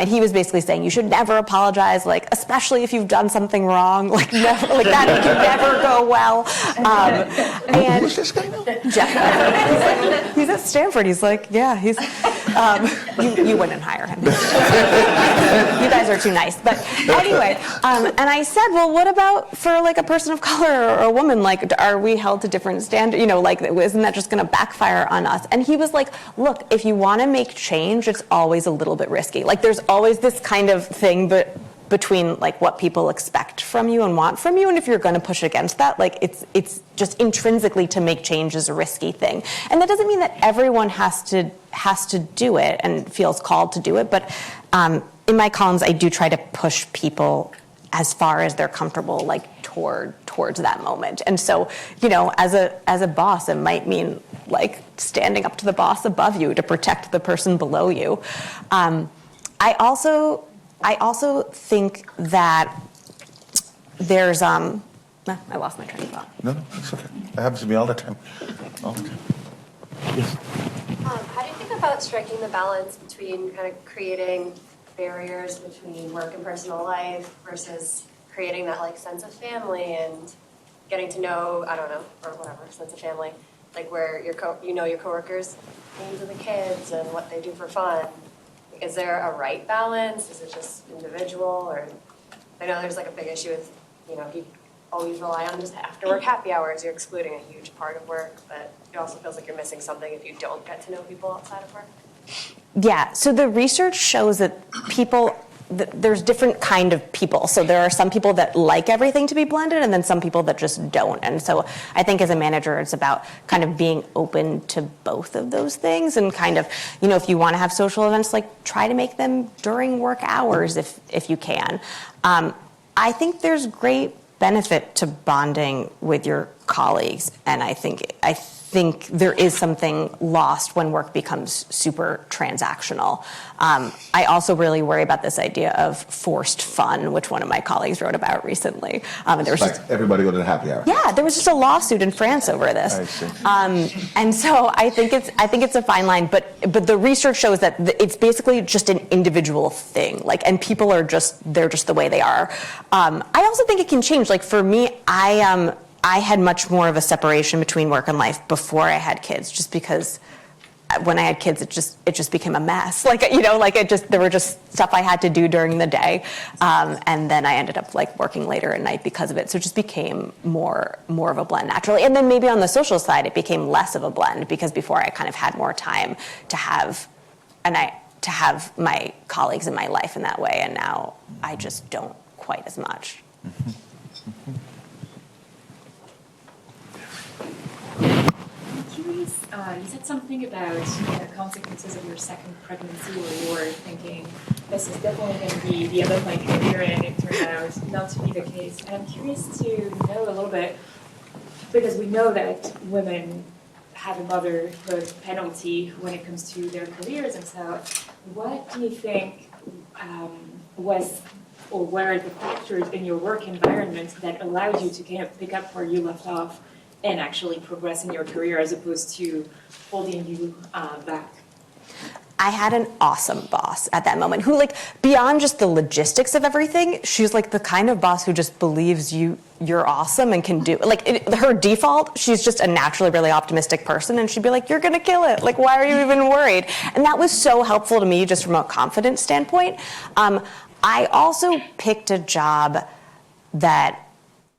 he was basically saying you should never apologize, like, especially if you've done something wrong, like, never, like that can never go well. And Who's this guy now? Jeff, he's at Stanford. He's like, yeah, he's, you wouldn't hire him. You guys are too nice. But anyway, and I said, well, what about for like a person of color or a woman? Like, are we held to different standards? Like, isn't that just going to backfire on us? And he was like, look, if you want to make change, it's always a little bit risky. Like, there's always this kind of thing between like what people expect from you and want from you, and if you're going to push against that, like, it's just intrinsically to make change is a risky thing. And that doesn't mean that everyone has to do it and feels called to do it, but in my columns I do try to push people as far as they're comfortable, like towards that moment. And so, as a boss, it might mean like standing up to the boss above you to protect the person below you. I also think that there's I lost my train of thought. No, it's okay. That happens to me all the time. All the time. Yes. How do you think about striking the balance between kind of creating barriers between work and personal life versus creating that like sense of family and getting to know, I don't know, or whatever, sense of family, like where your coworkers' names of the kids and what they do for fun? Is there a right balance? Is it just individual? Or I know there's like a big issue with, if you always rely on just after work happy hours, you're excluding a huge part of work, but it also feels like you're missing something if you don't get to know people outside of work. Yeah, so the research shows that there's different kind of people. So there are some people that like everything to be blended, and then some people that just don't. And so I think as a manager, it's about kind of being open to both of those things, and kind of, if you want to have social events, like, try to make them during work hours if you can. I think there's great benefit to bonding with your colleagues, and I think there is something lost when work becomes super transactional. I also really worry about this idea of forced fun, which one of my colleagues wrote about recently. There was Like everybody go to the happy hour. Yeah, there was just a lawsuit in France over this. I see. And so I think it's a fine line, but the research shows that it's basically just an individual thing. Like, and people they're just the way they are. I also think it can change. Like, for me, I had much more of a separation between work and life before I had kids, just because when I had kids, it just became a mess. Like, there were just stuff I had to do during the day, and then I ended up like working later at night because of it. So it just became more of a blend naturally. And then maybe on the social side, it became less of a blend because before I kind of had more time to have my colleagues in my life in that way, and now I just don't quite as much. Mm-hmm. Mm-hmm. You said something about the consequences of your second pregnancy, where you were thinking, this is definitely going to be the end of my career, and it turned out not to be the case. And I'm curious to know a little bit, because we know that women have a motherhood penalty when it comes to their careers, and so what do you think were the factors in your work environment that allowed you to kind of pick up where you left off and actually progress in your career as opposed to holding you back? I had an awesome boss at that moment who, like, beyond just the logistics of everything, she's like the kind of boss who just believes you're awesome and can do, like, her default, she's just a naturally really optimistic person, and she'd be like, you're gonna kill it, like, why are you even worried? And that was so helpful to me just from a confidence standpoint. I also picked a job that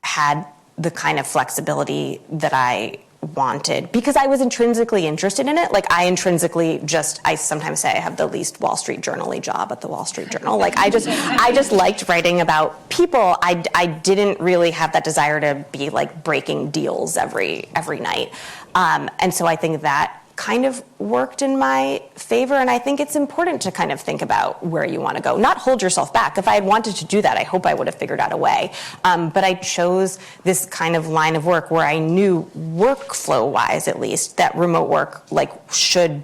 had the kind of flexibility that I wanted because I was intrinsically interested in it. Like, I sometimes say I have the least Wall Street Journal-y job at the Wall Street Journal. Like, I just liked writing about people. I didn't really have that desire to be like breaking deals every night. And so I think that kind of worked in my favor, and I think it's important to kind of think about where you want to go, not hold yourself back. If I had wanted to do that, I hope I would have figured out a way. But I chose this kind of line of work where I knew, workflow-wise at least, that remote work should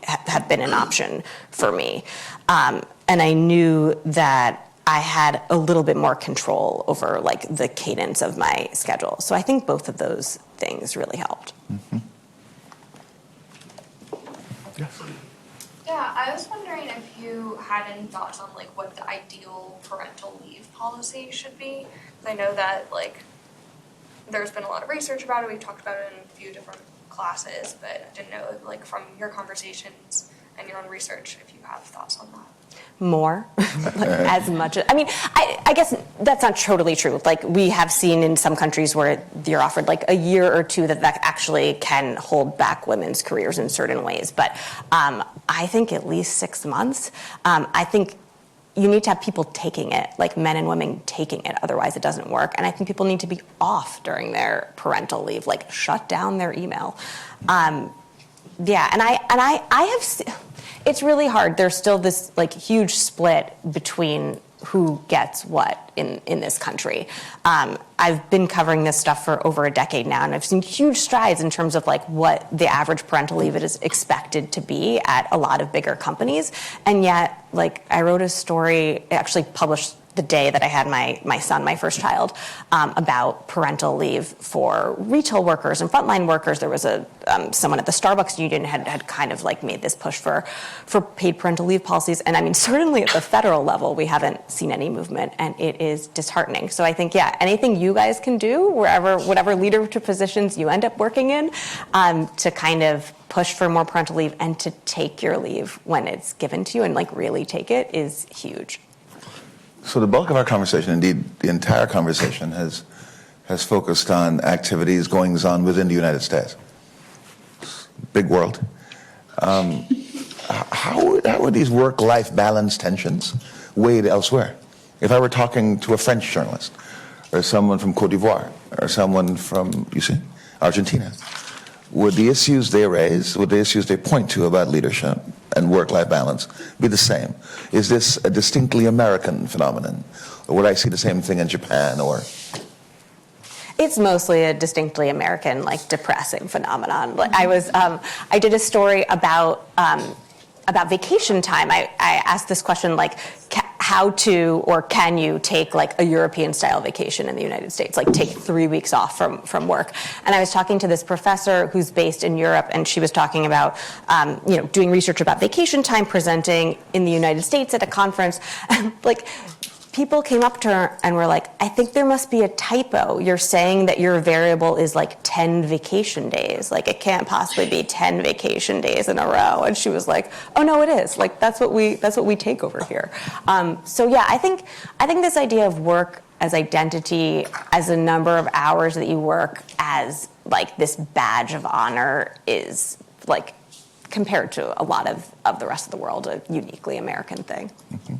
have been an option for me. And I knew that I had a little bit more control over like the cadence of my schedule. So I think both of those things really helped. Mm-hmm. Yeah, I was wondering if you had any thoughts on like what the ideal parental leave policy should be. 'Cause I know that like there's been a lot of research about it. We've talked about it in a few different classes, but I didn't know like from your conversations and your own research if you have thoughts on that. More, as much as, I mean, I guess that's not totally true. Like, we have seen in some countries where you're offered like a year or two that actually can hold back women's careers in certain ways. But I think at least 6 months. I think you need to have people taking it, like men and women taking it, otherwise it doesn't work. And I think people need to be off during their parental leave, like shut down their email. Yeah, and I have. It's really hard. There's still this like huge split between who gets what in this country. I've been covering this stuff for over a decade now, and I've seen huge strides in terms of like what the average parental leave is expected to be at a lot of bigger companies. And yet, like, I wrote a story, actually published the day that I had my son, my first child, about parental leave for retail workers and frontline workers. There was someone at the Starbucks union had kind of like made this push for paid parental leave policies. And I mean, certainly at the federal level, we haven't seen any movement, and it is disheartening. So I think, yeah, anything you guys can do, whatever leadership positions you end up working in, to kind of push for more parental leave and to take your leave when it's given to you and like really take it is huge. So the bulk of our conversation, indeed the entire conversation, has focused on activities, goings on within the United States. Big world. How are these work-life balance tensions weighed elsewhere? If I were talking to a French journalist, or someone from Cote d'Ivoire, or someone from, Argentina, would the issues they raise, would the issues they point to about leadership and work-life balance be the same? Is this a distinctly American phenomenon? Or would I see the same thing in Japan or? It's mostly a distinctly American, like, depressing phenomenon. Like, I did a story about vacation time. I asked this question, like, how to or can you take like a European style vacation in the United States, like take 3 weeks off from work. And I was talking to this professor who's based in Europe, and she was talking about doing research about vacation time, presenting in the United States at a conference. And like, people came up to her and were like, I think there must be a typo. You're saying that your variable is like 10 vacation days. Like, it can't possibly be 10 vacation days in a row. And she was like, oh no, it is. Like, that's what we take over here. So yeah, I think this idea of work as identity, as a number of hours that you work, as like this badge of honor is like, compared to a lot of the rest of the world, a uniquely American thing. Mm-hmm.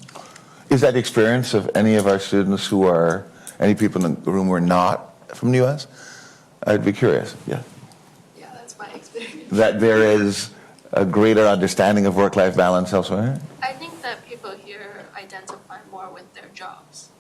Is that the experience of any of our students any people in the room who are not from the U.S.? I'd be curious, yeah. Yeah, that's my experience. That there is a greater understanding of work-life balance elsewhere? I think that people here identify more with their jobs,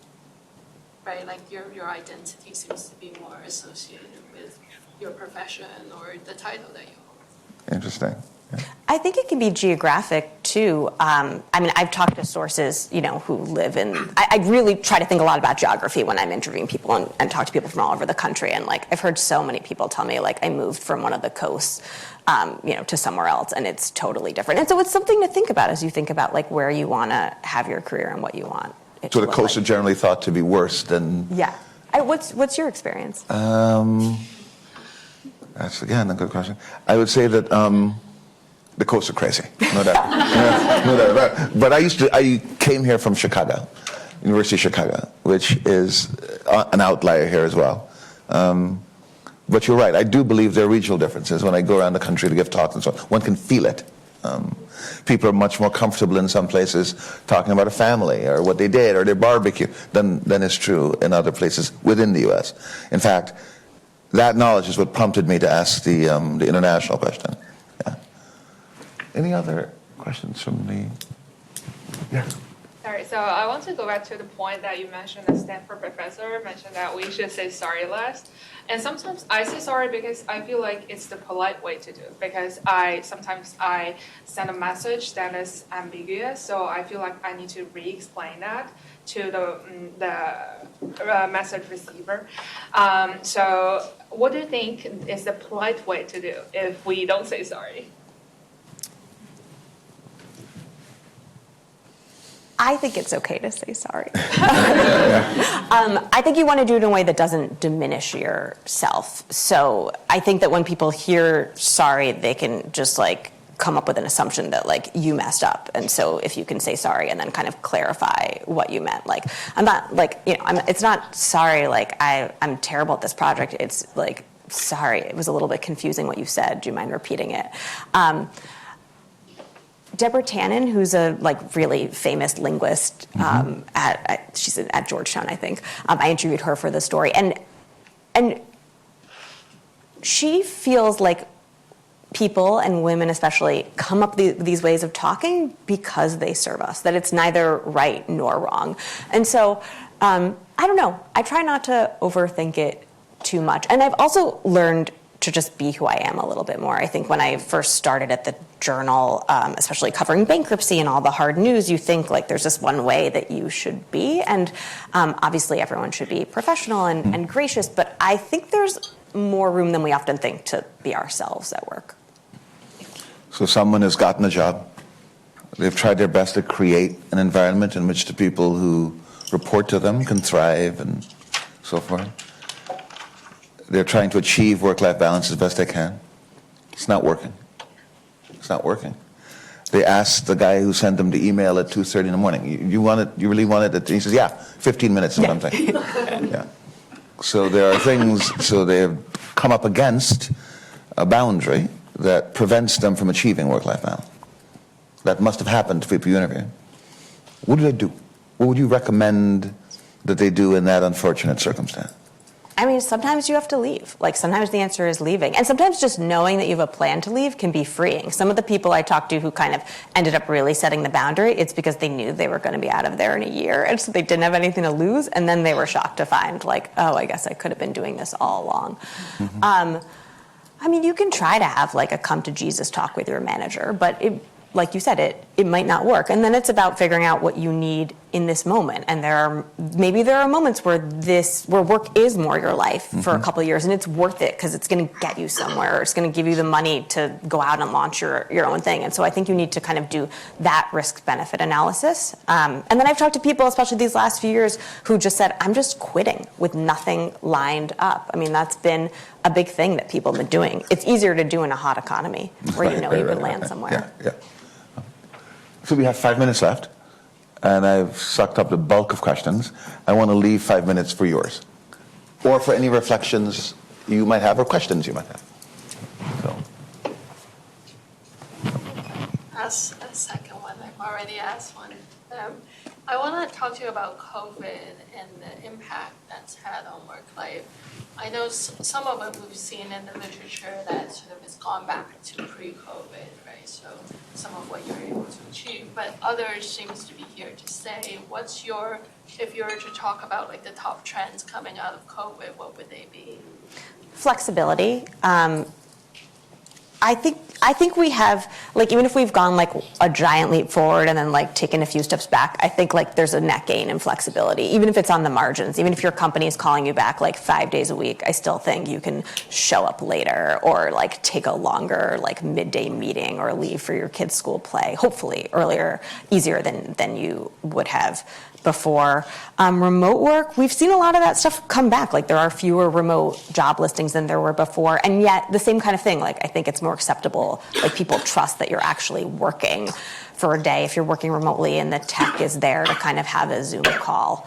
right? Like your identity seems to be more associated with your profession or the title that you hold. Interesting. Yeah. I think it can be geographic too. I mean, I've talked to sources, who live in. I really try to think a lot about geography when I'm interviewing people and talk to people from all over the country. And I've heard so many people tell me I moved from one of the coasts, to somewhere else, and it's totally different. And so it's something to think about as you think about where you want to have your career and what you want. So the coasts are generally thought to be worse than. Yeah. What's your experience? That's again a good question. I would say that the coasts are crazy, no doubt. No doubt about it. But I came here from Chicago, University of Chicago, which is an outlier here as well. But you're right. I do believe there are regional differences. When I go around the country to give talks and so on, one can feel it. People are much more comfortable in some places talking about a family or what they did or their barbecue than is true in other places within the U.S. In fact, that knowledge is what prompted me to ask the international question. Yeah. Any other questions from the? Yeah. Sorry, so I want to go back to the point that you mentioned, the Stanford professor mentioned that we should say sorry less. And sometimes I say sorry because I feel like it's the polite way to do it, because sometimes I send a message that is ambiguous, so I feel like I need to re-explain that to the message receiver. So what do you think is the polite way to do if we don't say sorry? I think it's okay to say sorry. I think you want to do it in a way that doesn't diminish yourself. So I think that when people hear sorry, they can just come up with an assumption that you messed up. And so if you can say sorry and then kind of clarify what you meant, I'm not it's not sorry I'm terrible at this project. It's sorry, it was a little bit confusing what you said. Do you mind repeating it? Deborah Tannen, who's a really famous linguist, she's at Georgetown, I think. I interviewed her for the story, and she feels like people and women especially come up with these ways of talking because they serve us. That it's neither right nor wrong, and so I don't know. I try not to overthink it too much, and I've also learned to just be who I am a little bit more. I think when I first started at the Journal, especially covering bankruptcy and all the hard news, you think there's this one way that you should be. And obviously everyone should be professional and gracious, but I think there's more room than we often think to be ourselves at work. So someone has gotten a job. They've tried their best to create an environment in which the people who report to them can thrive and so forth. They're trying to achieve work-life balance as best they can. It's not working. It's not working. They asked the guy who sent them the email at 2:30 in the morning, you really want it? He says, yeah, 15 minutes is what I'm saying. Yeah. So there are things, so they've come up against a boundary that prevents them from achieving work-life balance. That must have happened to people you interview. What do they do? What would you recommend that they do in that unfortunate circumstance? I mean, sometimes you have to leave. Sometimes the answer is leaving. And sometimes just knowing that you have a plan to leave can be freeing. Some of the people I talked to who kind of ended up really setting the boundary, it's because they knew they were going to be out of there in a year. And so they didn't have anything to lose. And then they were shocked to find, oh, I guess I could have been doing this all along. Mm-hmm. I mean, you can try to have a come to Jesus talk with your manager, but like you said, it might not work. And then it's about figuring out what you need in this moment. And maybe there are moments where work is more your life for a couple of years, and it's worth it because it's going to get you somewhere. Or it's going to give you the money to go out and launch your own thing. And so I think you need to kind of do that risk-benefit analysis. And then I've talked to people, especially these last few years, who just said, I'm just quitting with nothing lined up. I mean, that's been a big thing that people have been doing. It's easier to do in a hot economy where you know you can land somewhere. Yeah. So we have 5 minutes left, and I've sucked up the bulk of questions. I want to leave 5 minutes for yours, or for any reflections you might have or questions you might have. So. Ask a second one. I've already asked one. I want to talk to you about COVID and the impact that's had on work life. I know some of it we've seen in the literature that sort of has gone back to pre-COVID, right? So some of what you're able to achieve, but others seems to be here to stay. If you were to talk about the top trends coming out of COVID, what would they be? Flexibility. I think we have like even if we've gone like a giant leap forward and then like taken a few steps back, I think like there's a net gain in flexibility, even if it's on the margins. Even if your company is calling you back like 5 days a week, I still think you can show up later or like take a longer like midday meeting or leave for your kids' school play, hopefully earlier, easier than you would have before. Remote work, we've seen a lot of that stuff come back. Like there are fewer remote job listings than there were before, and yet the same kind of thing. Like I think it's more acceptable. Like people trust that you're actually working for a day if you're working remotely and the tech is there to kind of have a Zoom call.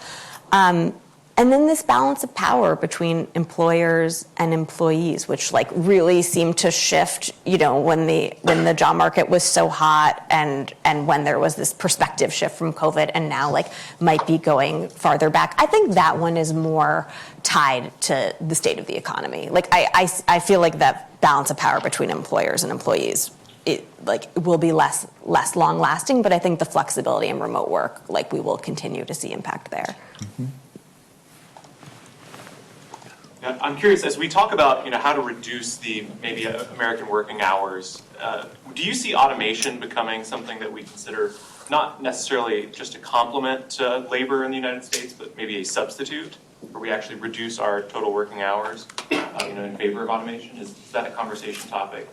And then this balance of power between employers and employees, which like really seemed to shift, you know, when the job market was so hot and when there was this perspective shift from COVID and now like might be going farther back. I think that one is more tied to the state of the economy. Like I feel like that balance of power between employers and employees, it like will be less long lasting, but I think the flexibility in remote work, like we will continue to see impact there. Mm-hmm. I'm curious, as we talk about how to reduce the maybe American working hours, do you see automation becoming something that we consider not necessarily just a complement to labor in the United States, but maybe a substitute, where we actually reduce our total working hours in favor of automation? Is that a conversation topic?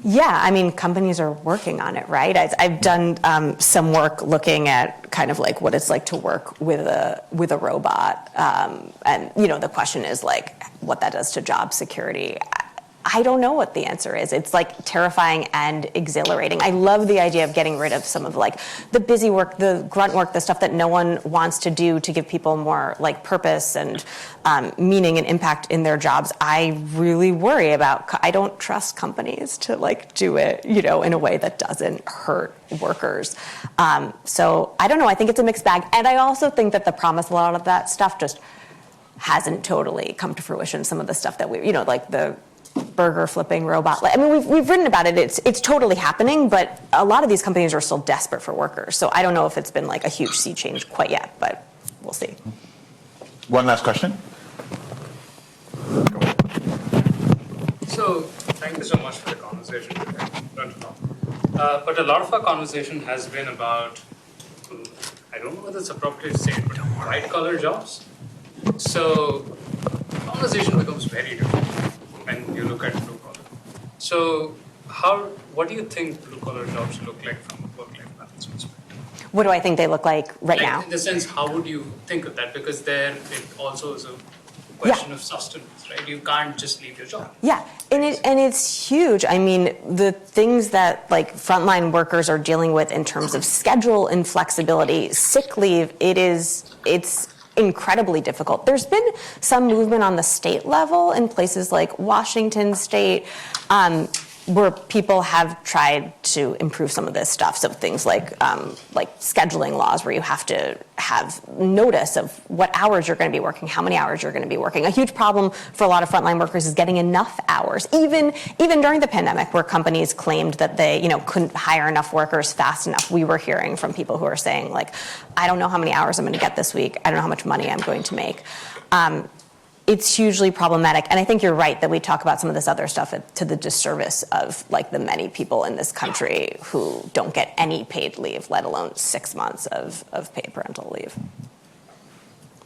Yeah, I mean, companies are working on it, right? I've done some work looking at kind of like what it's like to work with a robot, and the question is like what that does to job security. I don't know what the answer is. It's like terrifying and exhilarating. I love the idea of getting rid of some of like the busy work, the grunt work, the stuff that no one wants to do to give people more like purpose and meaning and impact in their jobs. I really worry about, I don't trust companies to like do it, in a way that doesn't hurt workers. So I don't know. I think it's a mixed bag. And I also think that the promise, a lot of that stuff just hasn't totally come to fruition. Some of the stuff that we, like the burger flipping robot. I mean, we've written about it. It's totally happening, but a lot of these companies are still desperate for workers. So I don't know if it's been like a huge sea change quite yet, but we'll see. One last question. So, thank you so much for the conversation today. But a lot of our conversation has been about, I don't know whether it's appropriate to say it, but white-collar jobs. So, the conversation becomes very different when you look at blue collar. So what do you think blue collar jobs look like from a work-life balance perspective? What do I think they look like right now? In the sense, how would you think of that? Because there it also is a question of sustenance, right? You can't just leave your job. Yeah, and it's huge. I mean, the things that like frontline workers are dealing with in terms of schedule and flexibility, sick leave, it's incredibly difficult. There's been some movement on the state level in places like Washington State, where people have tried to improve some of this stuff. So things like scheduling laws where you have to have notice of what hours you're going to be working, how many hours you're going to be working. A huge problem for a lot of frontline workers is getting enough hours. Even during the pandemic, where companies claimed that they couldn't hire enough workers fast enough, we were hearing from people who are saying like, I don't know how many hours I'm going to get this week. I don't know how much money I'm going to make. It's hugely problematic. And I think you're right that we talk about some of this other stuff to the disservice of like the many people in this country who don't get any paid leave, let alone 6 months of paid parental leave.